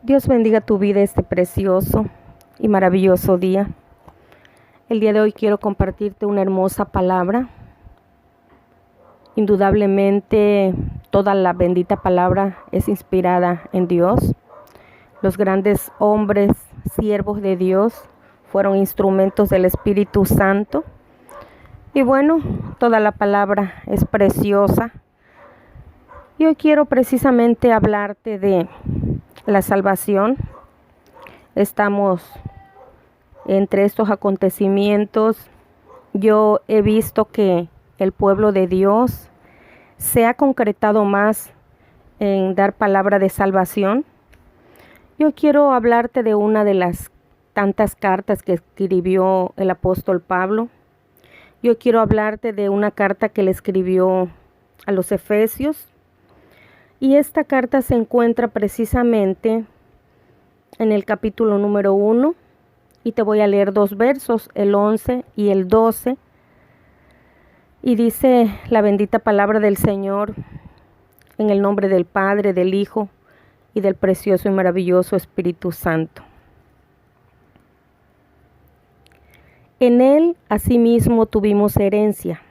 Dios bendiga tu vida este precioso y maravilloso día. El día de hoy quiero compartirte una hermosa palabra. Indudablemente toda la bendita palabra es inspirada en Dios. Los grandes hombres, siervos de Dios, fueron instrumentos del Espíritu Santo. Y bueno, toda la palabra es preciosa. Y hoy quiero precisamente hablarte de la salvación. Estamos entre estos acontecimientos. Yo he visto que el pueblo de Dios se ha concretado más en dar palabra de salvación. Yo quiero hablarte de una de las tantas cartas que escribió el apóstol Pablo. Yo quiero hablarte de una carta que le escribió a los Efesios. Y esta carta se encuentra precisamente en el capítulo número 1. Y te voy a leer dos versos, el 11 y el 12. Y dice la bendita palabra del Señor, en el nombre del Padre, del Hijo y del precioso y maravilloso Espíritu Santo. En Él asimismo tuvimos herencia,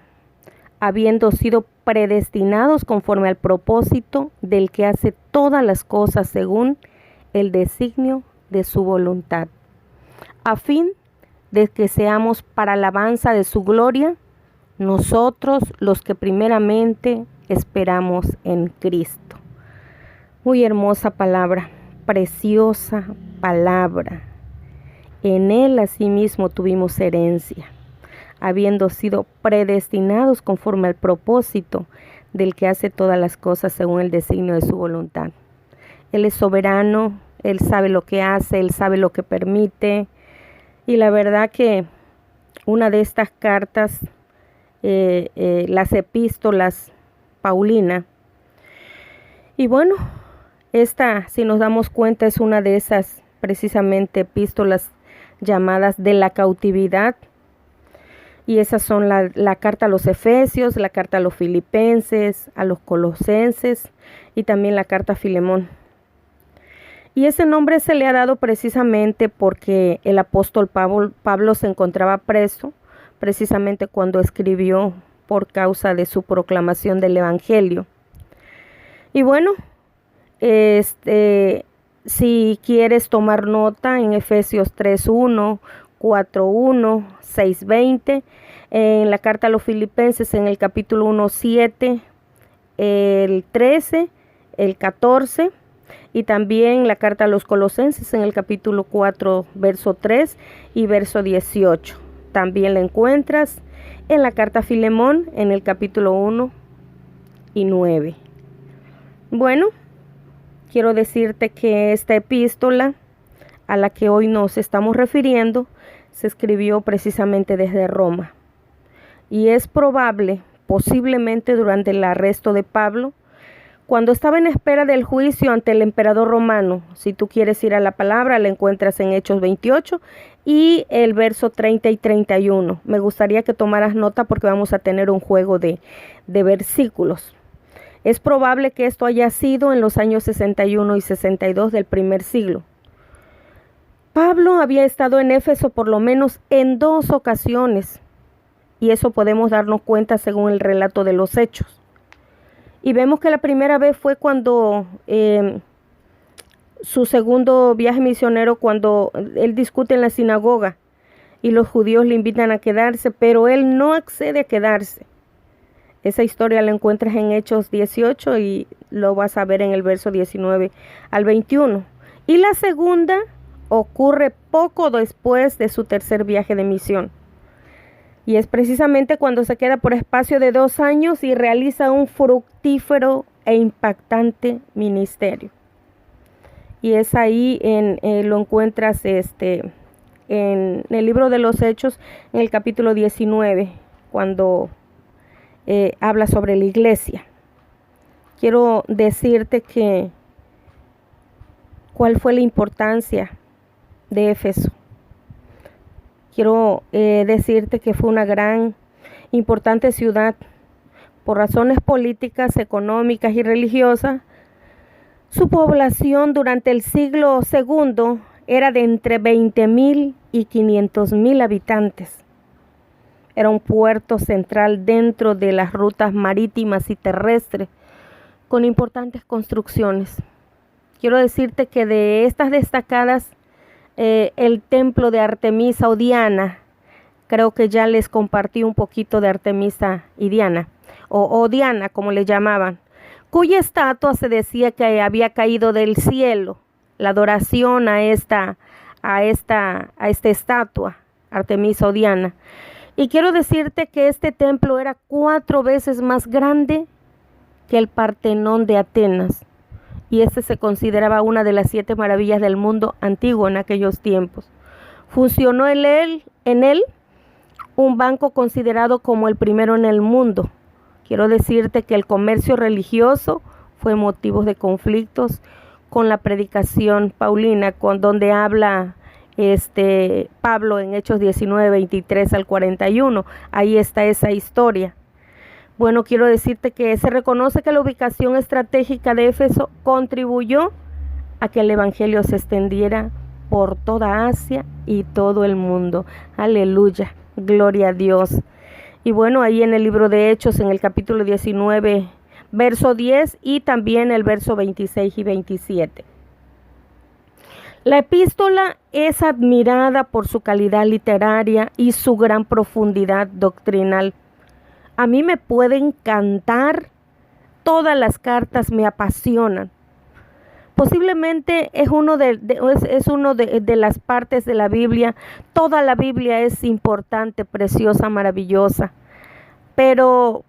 habiendo sido predestinados conforme al propósito del que hace todas las cosas según el designio de su voluntad, a fin de que seamos para alabanza de su gloria, nosotros los que primeramente esperamos en Cristo. Muy hermosa palabra, preciosa palabra. En Él asimismo tuvimos herencia, habiendo sido predestinados conforme al propósito del que hace todas las cosas según el designio de su voluntad. Él es soberano, Él sabe lo que hace, Él sabe lo que permite. Y la verdad que una de estas cartas, las epístolas Paulina, y bueno, esta, si nos damos cuenta, es una de esas precisamente epístolas llamadas de la cautividad. Y esas son la carta a los Efesios, la carta a los Filipenses, a los Colosenses y también la carta a Filemón. Y ese nombre se le ha dado precisamente porque el apóstol Pablo se encontraba preso, precisamente cuando escribió por causa de su proclamación del Evangelio. Y bueno, si quieres tomar nota, en Efesios 3:1, 4:1, 6:20, en la carta a los Filipenses en el capítulo 1:7, el 13, el 14, y también la carta a los Colosenses en el capítulo 4, verso 3 y verso 18. También la encuentras en la carta a Filemón en el capítulo 1 y 9. Bueno, quiero decirte que esta epístola a la que hoy nos estamos refiriendo se escribió precisamente desde Roma. Y es probable, posiblemente durante el arresto de Pablo, cuando estaba en espera del juicio ante el emperador romano. Si tú quieres ir a la palabra, la encuentras en Hechos 28 y el verso 30 y 31. Me gustaría que tomaras nota porque vamos a tener un juego de versículos. Es probable que esto haya sido en los años 61 y 62 del primer siglo. Pablo había estado en Éfeso por lo menos en 2 ocasiones, y eso podemos darnos cuenta según el relato de los Hechos. Y vemos que la primera vez fue cuando su segundo viaje misionero, cuando él discute en la sinagoga y los judíos le invitan a quedarse, pero él no accede a quedarse. Esa historia la encuentras en Hechos 18 y lo vas a ver en el verso 19 al 21. Y la segunda ocurre poco después de su tercer viaje de misión. Y es precisamente cuando se queda por espacio de 2 años y realiza un fructífero e impactante ministerio. Y es ahí, lo encuentras en el libro de los Hechos, en el capítulo 19, cuando habla sobre la iglesia. Quiero decirte que cuál fue la importancia de Éfeso. Quiero decirte que fue una gran, importante ciudad por razones políticas, económicas y religiosas. Su población durante el siglo II era de entre 20.000 y 500.000 habitantes. Era un puerto central dentro de las rutas marítimas y terrestres con importantes construcciones. Quiero decirte que de estas destacadas, el templo de Artemisa o Diana, creo que ya les compartí un poquito de Artemisa y Diana, o Diana como le llamaban, cuya estatua se decía que había caído del cielo. La adoración a esta estatua, Artemisa o Diana. Y quiero decirte que este templo era 4 veces más grande que el Partenón de Atenas. Y este se consideraba una de las 7 maravillas del mundo antiguo en aquellos tiempos. Funcionó en él un banco considerado como el primero en el mundo. Quiero decirte que el comercio religioso fue motivo de conflictos con la predicación paulina, donde habla Pablo en Hechos 19, 23 al 41. Ahí está esa historia. Bueno, quiero decirte que se reconoce que la ubicación estratégica de Éfeso contribuyó a que el evangelio se extendiera por toda Asia y todo el mundo. Aleluya, gloria a Dios. Y bueno, ahí en el libro de Hechos, en el capítulo 19, verso 10 y también el verso 26 y 27. La epístola es admirada por su calidad literaria y su gran profundidad doctrinal. A mí me puede encantar, todas las cartas me apasionan. Posiblemente es uno de las partes de la Biblia. Toda la Biblia es importante, preciosa, maravillosa. Pero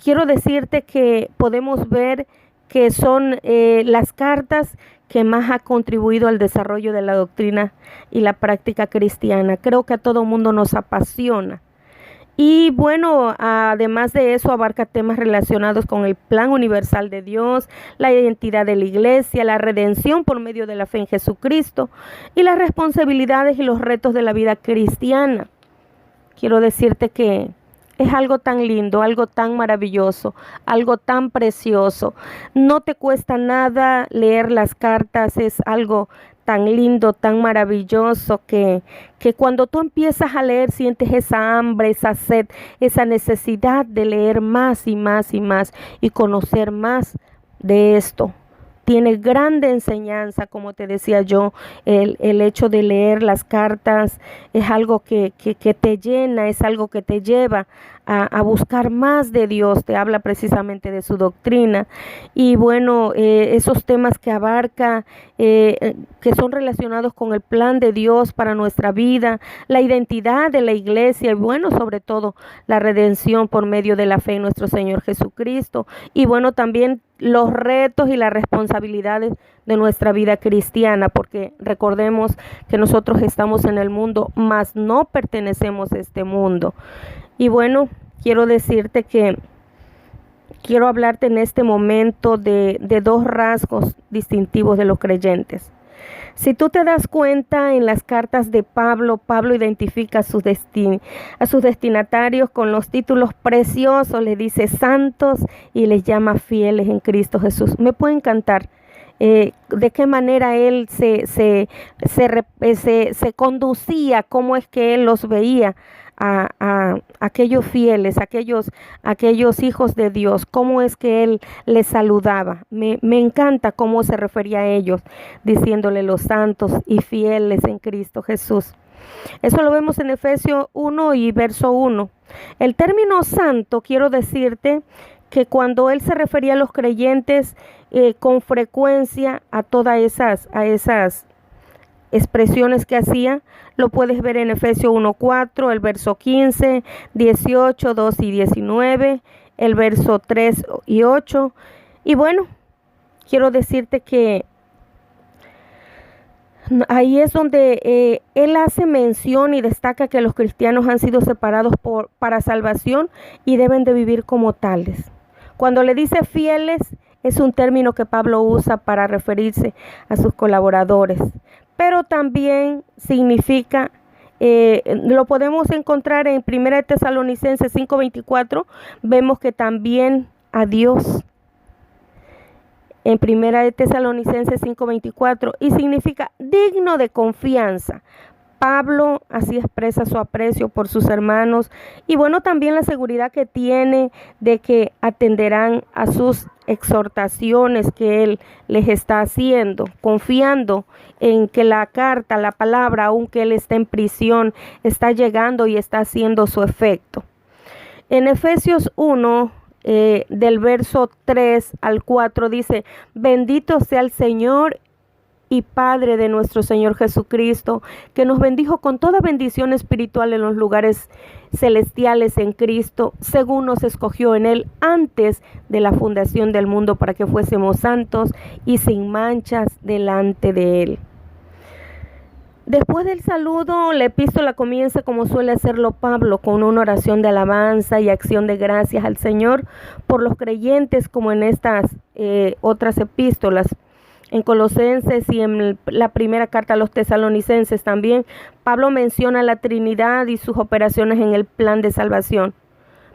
quiero decirte que podemos ver que son las cartas que más ha contribuido al desarrollo de la doctrina y la práctica cristiana. Creo que a todo mundo nos apasiona. Y bueno, además de eso, abarca temas relacionados con el plan universal de Dios, la identidad de la iglesia, la redención por medio de la fe en Jesucristo y las responsabilidades y los retos de la vida cristiana. Quiero decirte que es algo tan lindo, algo tan maravilloso, algo tan precioso. No te cuesta nada leer las cartas, es algo tan lindo, tan maravilloso, que cuando tú empiezas a leer sientes esa hambre, esa sed, esa necesidad de leer más y más y más y conocer más de esto. Tiene grande enseñanza, como te decía yo, el hecho de leer las cartas es algo que te llena, es algo que te lleva a buscar más de Dios, te habla precisamente de su doctrina. Y bueno, esos temas que abarca, que son relacionados con el plan de Dios para nuestra vida, la identidad de la iglesia y bueno, sobre todo la redención por medio de la fe en nuestro Señor Jesucristo. Y bueno, también los retos y las responsabilidades de nuestra vida cristiana, porque recordemos que nosotros estamos en el mundo, mas no pertenecemos a este mundo. Y bueno, quiero decirte que quiero hablarte en este momento de 2 rasgos distintivos de los creyentes. Si tú te das cuenta, en las cartas de Pablo identifica a sus destinatarios con los títulos preciosos, le dice santos y les llama fieles en Cristo Jesús. Me puede encantar de qué manera él se conducía, cómo es que él los veía a aquellos fieles, aquellos hijos de Dios, cómo es que él les saludaba. Me encanta cómo se refería a ellos, diciéndole los santos y fieles en Cristo Jesús. Eso lo vemos en Efesios 1 y verso 1. El término santo, quiero decirte que cuando él se refería a los creyentes con frecuencia a todas esas expresiones que hacía, lo puedes ver en Efesios 1:4, el verso 15, 18, 2 y 19, el verso 3 y 8. Y bueno, quiero decirte que ahí es donde él hace mención y destaca que los cristianos han sido separados para salvación y deben de vivir como tales. Cuando le dice fieles, es un término que Pablo usa para referirse a sus colaboradores, pero también significa, lo podemos encontrar en 1 Tesalonicenses 5:24, vemos que también a Dios. en Primera de Tesalonicenses 5:24, y significa digno de confianza. Pablo así expresa su aprecio por sus hermanos y bueno, también la seguridad que tiene de que atenderán a sus exhortaciones que él les está haciendo, confiando en que la carta, la palabra, aunque él esté en prisión, está llegando y está haciendo su efecto. En Efesios 1, del verso 3 al 4 dice: bendito sea el Señor y Padre de nuestro Señor Jesucristo, que nos bendijo con toda bendición espiritual en los lugares celestiales en Cristo, según nos escogió en Él antes de la fundación del mundo, para que fuésemos santos y sin manchas delante de Él. Después del saludo, la epístola comienza como suele hacerlo Pablo, con una oración de alabanza y acción de gracias al Señor por los creyentes, como en estas otras epístolas. En Colosenses y en la primera carta a los Tesalonicenses también, Pablo menciona la Trinidad y sus operaciones en el plan de salvación.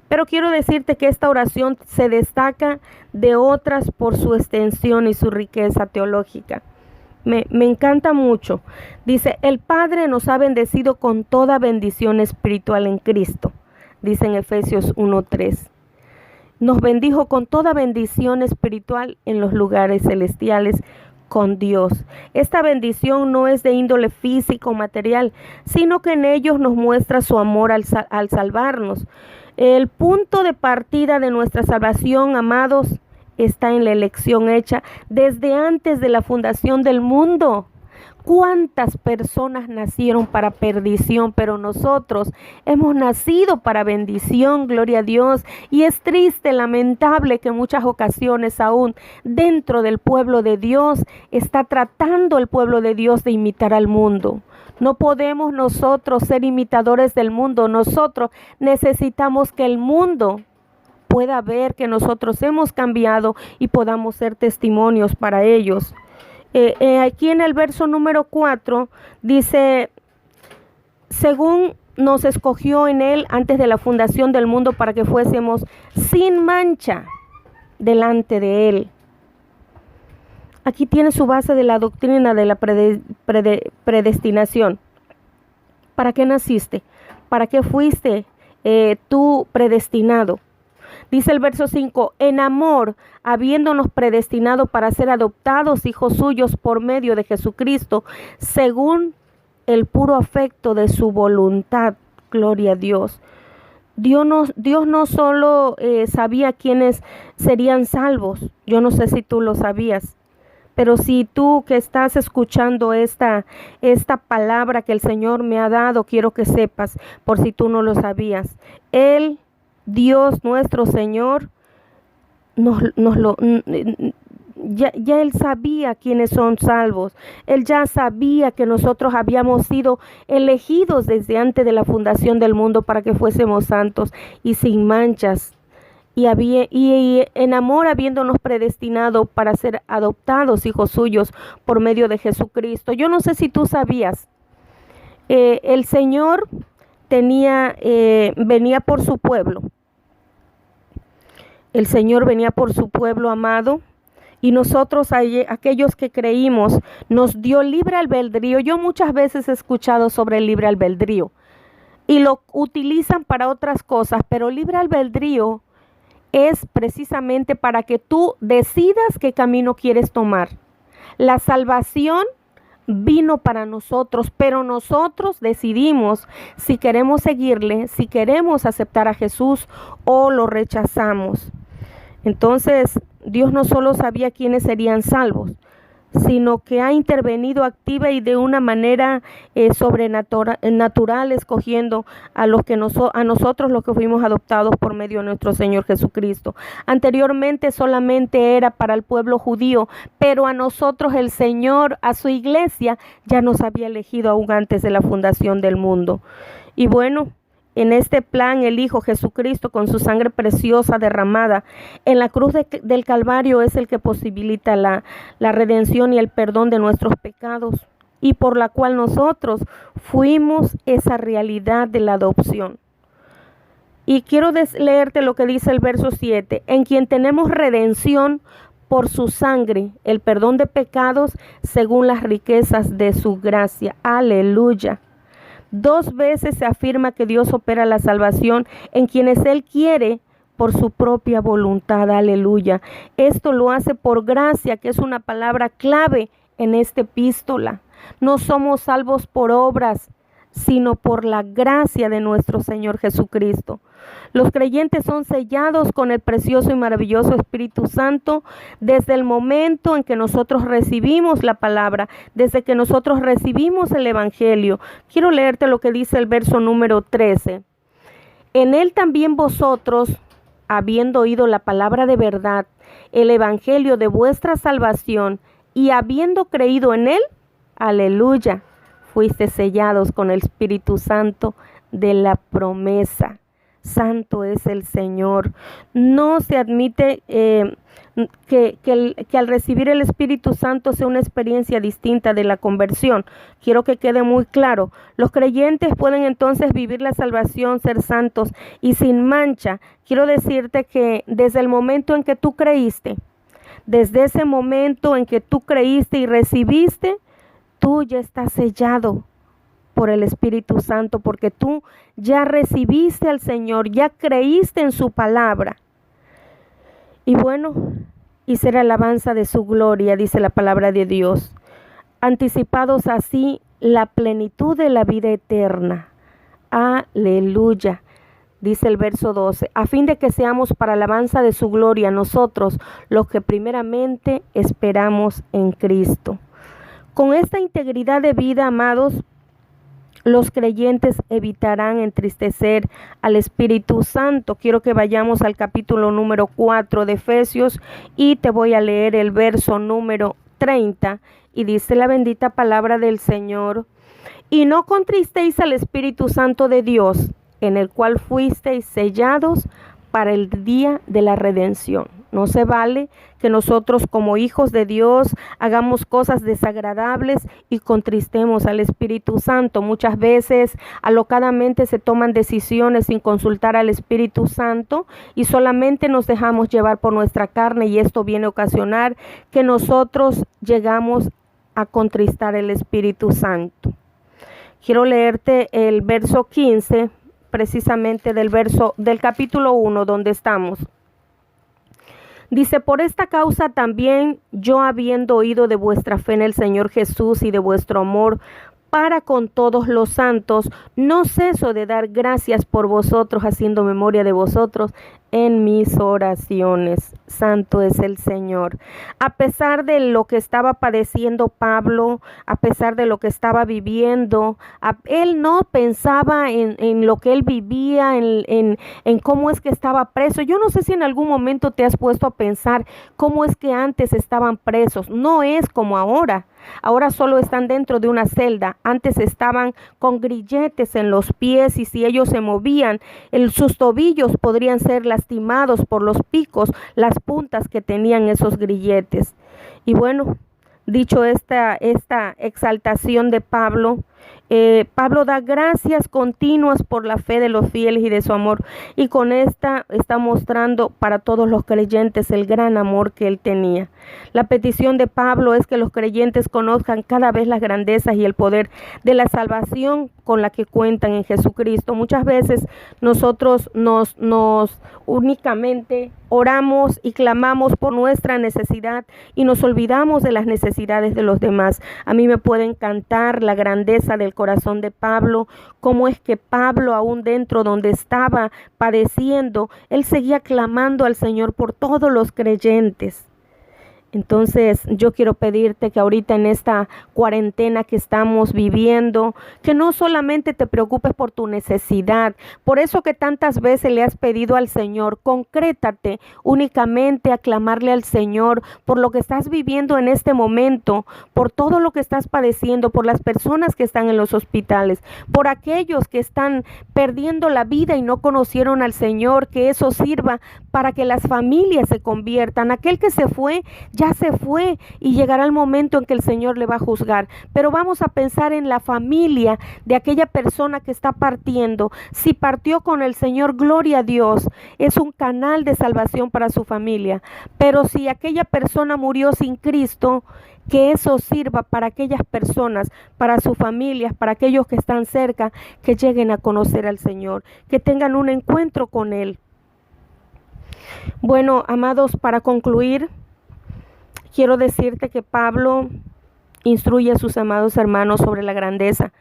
Pero quiero decirte que esta oración se destaca de otras por su extensión y su riqueza teológica. Me encanta mucho. Dice: el Padre nos ha bendecido con toda bendición espiritual en Cristo. Dice en Efesios 1:3. Nos bendijo con toda bendición espiritual en los lugares celestiales con Dios. Esta bendición no es de índole físico o material, sino que en ellos nos muestra su amor al salvarnos. El punto de partida de nuestra salvación, amados, está en la elección hecha desde antes de la fundación del mundo. ¿Cuántas personas nacieron para perdición? Pero nosotros hemos nacido para bendición, gloria a Dios. Y es triste, lamentable que en muchas ocasiones aún dentro del pueblo de Dios está tratando el pueblo de Dios de imitar al mundo. No podemos nosotros ser imitadores del mundo. Nosotros necesitamos que el mundo pueda ver que nosotros hemos cambiado y podamos ser testimonios para ellos. Aquí en el verso número 4 dice: según nos escogió en Él antes de la fundación del mundo para que fuésemos sin mancha delante de Él. Aquí tiene su base de la doctrina de la predestinación. ¿Para qué naciste? ¿Para qué fuiste tú predestinado? Dice el verso 5: en amor, habiéndonos predestinado para ser adoptados hijos suyos por medio de Jesucristo, según el puro afecto de su voluntad. Gloria a Dios. Dios no solo sabía quiénes serían salvos. Yo no sé si tú lo sabías. Pero si tú que estás escuchando esta palabra que el Señor me ha dado, quiero que sepas, por si tú no lo sabías, Él, Dios nuestro Señor, ya Él sabía quiénes son salvos. Él ya sabía que nosotros habíamos sido elegidos desde antes de la fundación del mundo para que fuésemos santos y sin manchas. Y en amor, habiéndonos predestinado para ser adoptados hijos suyos por medio de Jesucristo. Yo no sé si tú sabías, el Señor venía por su pueblo. El Señor venía por su pueblo amado, y nosotros, aquellos que creímos, nos dio libre albedrío. Yo muchas veces he escuchado sobre el libre albedrío y lo utilizan para otras cosas, pero libre albedrío es precisamente para que tú decidas qué camino quieres tomar. La salvación vino para nosotros, pero nosotros decidimos si queremos seguirle, si queremos aceptar a Jesús o lo rechazamos. Entonces, Dios no solo sabía quiénes serían salvos, sino que ha intervenido activa y de una manera sobrenatural, escogiendo a nosotros los que fuimos adoptados por medio de nuestro Señor Jesucristo. Anteriormente solamente era para el pueblo judío, pero a nosotros el Señor, a su iglesia, ya nos había elegido aún antes de la fundación del mundo. Y bueno, en este plan, el Hijo Jesucristo, con su sangre preciosa derramada en la cruz del Calvario, es el que posibilita la redención y el perdón de nuestros pecados, y por la cual nosotros fuimos esa realidad de la adopción. Y quiero leerte lo que dice el verso 7: en quien tenemos redención por su sangre el perdón de pecados según las riquezas de su gracia. Aleluya. 2 veces se afirma que Dios opera la salvación en quienes Él quiere por su propia voluntad. Aleluya. Esto lo hace por gracia, que es una palabra clave en esta epístola. No somos salvos por obras, sino por la gracia de nuestro Señor Jesucristo. Los creyentes son sellados con el precioso y maravilloso Espíritu Santo desde el momento en que nosotros recibimos la palabra, desde que nosotros recibimos el Evangelio. Quiero leerte lo que dice el verso número 13. En él también vosotros, habiendo oído la palabra de verdad, el Evangelio de vuestra salvación, y habiendo creído en él, aleluya, fuiste sellados con el Espíritu Santo de la promesa. Santo es el Señor. No se admite que al recibir el Espíritu Santo sea una experiencia distinta de la conversión. Quiero que quede muy claro. Los creyentes pueden entonces vivir la salvación, ser santos y sin mancha. Quiero decirte que desde el momento en que tú creíste, desde ese momento en que tú creíste y recibiste, tú ya estás sellado por el Espíritu Santo, porque tú ya recibiste al Señor, ya creíste en su palabra. Y bueno, y será alabanza de su gloria, dice la palabra de Dios, anticipados así la plenitud de la vida eterna. Aleluya. Dice el verso 12, a fin de que seamos para alabanza de su gloria nosotros, los que primeramente esperamos en Cristo. Con esta integridad de vida, amados, los creyentes evitarán entristecer al Espíritu Santo. Quiero que vayamos al capítulo número 4 de Efesios y te voy a leer el verso número 30 y dice la bendita palabra del Señor. Y no contristéis al Espíritu Santo de Dios, en el cual fuisteis sellados para el día de la redención. No se vale que nosotros como hijos de Dios hagamos cosas desagradables y contristemos al Espíritu Santo. Muchas veces alocadamente se toman decisiones sin consultar al Espíritu Santo y solamente nos dejamos llevar por nuestra carne, y esto viene a ocasionar que nosotros llegamos a contristar el Espíritu Santo. Quiero leerte el verso 15, precisamente del capítulo 1 donde estamos. Dice, por esta causa también yo, habiendo oído de vuestra fe en el Señor Jesús y de vuestro amor para con todos los santos, no ceso de dar gracias por vosotros, haciendo memoria de vosotros en mis oraciones. Santo es el Señor. A pesar de lo que estaba padeciendo Pablo, a pesar de lo que estaba viviendo, él no pensaba en lo que él vivía, en cómo es que estaba preso. Yo no sé si en algún momento te has puesto a pensar cómo es que antes estaban presos. No es como ahora. Ahora solo están dentro de una celda. Antes estaban con grilletes en los pies, y si ellos se movían, sus tobillos podrían ser lastimados por los picos, las puntas que tenían esos grilletes. Y bueno, dicho esta exaltación de Pablo, Pablo da gracias continuas por la fe de los fieles y de su amor, y con esta está mostrando para todos los creyentes el gran amor que él tenía. La petición de Pablo es que los creyentes conozcan cada vez las grandezas y el poder de la salvación con la que cuentan en Jesucristo. Muchas veces nosotros nos únicamente oramos y clamamos por nuestra necesidad y nos olvidamos de las necesidades de los demás. A mí me puede encantar la grandeza del corazón de Pablo, cómo es que Pablo, aún dentro donde estaba padeciendo, él seguía clamando al Señor por todos los creyentes. Entonces yo quiero pedirte que ahorita en esta cuarentena que estamos viviendo, que no solamente te preocupes por tu necesidad, por eso que tantas veces le has pedido al Señor, concrétate únicamente a clamarle al Señor por lo que estás viviendo en este momento, por todo lo que estás padeciendo, por las personas que están en los hospitales, por aquellos que están perdiendo la vida y no conocieron al Señor, que eso sirva para que las familias se conviertan. Aquel que se fue, ya ya se fue y llegará el momento en que el Señor le va a juzgar. Pero vamos a pensar en la familia de aquella persona que está partiendo. Si partió con el Señor, gloria a Dios, es un canal de salvación para su familia. Pero si aquella persona murió sin Cristo, que eso sirva para aquellas personas, para sus familias, para aquellos que están cerca, que lleguen a conocer al Señor, que tengan un encuentro con Él. Bueno, amados, para concluir, quiero decirte que Pablo instruye a sus amados hermanos sobre la grandeza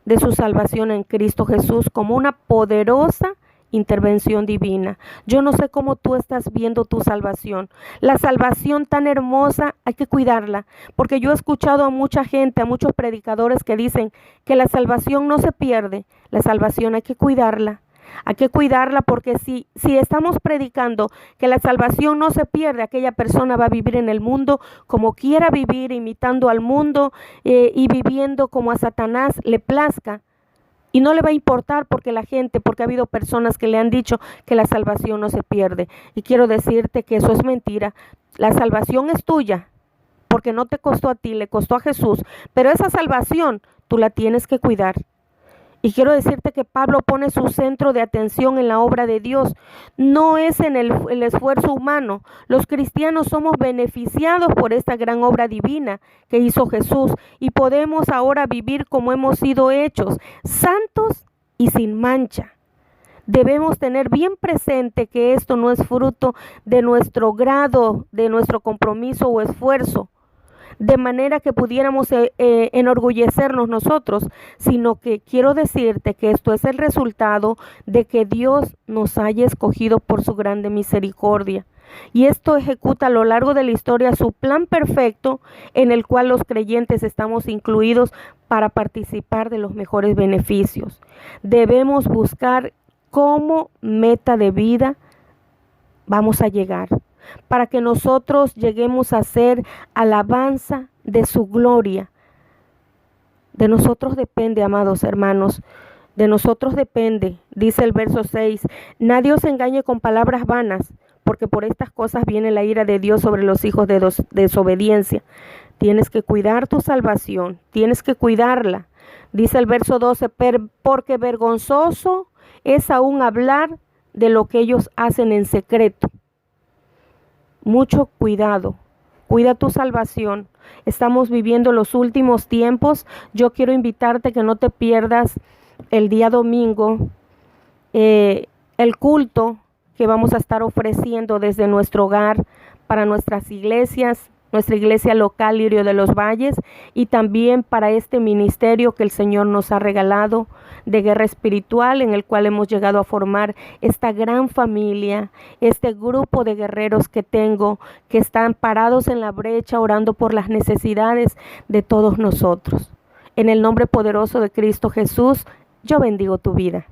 de su salvación en Cristo Jesús como una poderosa intervención divina. Yo no sé cómo tú estás viendo tu salvación. La salvación tan hermosa hay que cuidarla, porque yo he escuchado a mucha gente, a muchos predicadores que dicen que la salvación no se pierde. La salvación hay que cuidarla. Hay que cuidarla porque si estamos predicando que la salvación no se pierde, aquella persona va a vivir en el mundo como quiera vivir, imitando al mundo y viviendo como a Satanás le plazca. Y no le va a importar porque ha habido personas que le han dicho que la salvación no se pierde. Y quiero decirte que eso es mentira. La salvación es tuya porque no te costó a ti, le costó a Jesús. Pero esa salvación tú la tienes que cuidar. Y quiero decirte que Pablo pone su centro de atención en la obra de Dios. No es en el esfuerzo humano. Los cristianos somos beneficiados por esta gran obra divina que hizo Jesús. Y podemos ahora vivir como hemos sido hechos, santos y sin mancha. Debemos tener bien presente que esto no es fruto de nuestro grado, de nuestro compromiso o esfuerzo, de manera que pudiéramos enorgullecernos nosotros, sino que quiero decirte que esto es el resultado de que Dios nos haya escogido por su grande misericordia. Y esto ejecuta a lo largo de la historia su plan perfecto en el cual los creyentes estamos incluidos para participar de los mejores beneficios. Debemos buscar cómo meta de vida vamos a llegar, para que nosotros lleguemos a ser alabanza de su gloria. De nosotros depende, amados hermanos, de nosotros depende, dice el verso 6, nadie os engañe con palabras vanas, porque por estas cosas viene la ira de Dios sobre los hijos de desobediencia. Tienes que cuidar tu salvación, tienes que cuidarla. Dice el verso 12, porque vergonzoso es aún hablar de lo que ellos hacen en secreto. Mucho cuidado, cuida tu salvación. Estamos viviendo los últimos tiempos. Yo quiero invitarte que no te pierdas el día domingo, el culto que vamos a estar ofreciendo desde nuestro hogar para nuestras iglesias, nuestra iglesia local Lirio de los Valles, y también para este ministerio que el Señor nos ha regalado de guerra espiritual, en el cual hemos llegado a formar esta gran familia, este grupo de guerreros que tengo, que están parados en la brecha orando por las necesidades de todos nosotros. En el nombre poderoso de Cristo Jesús, yo bendigo tu vida.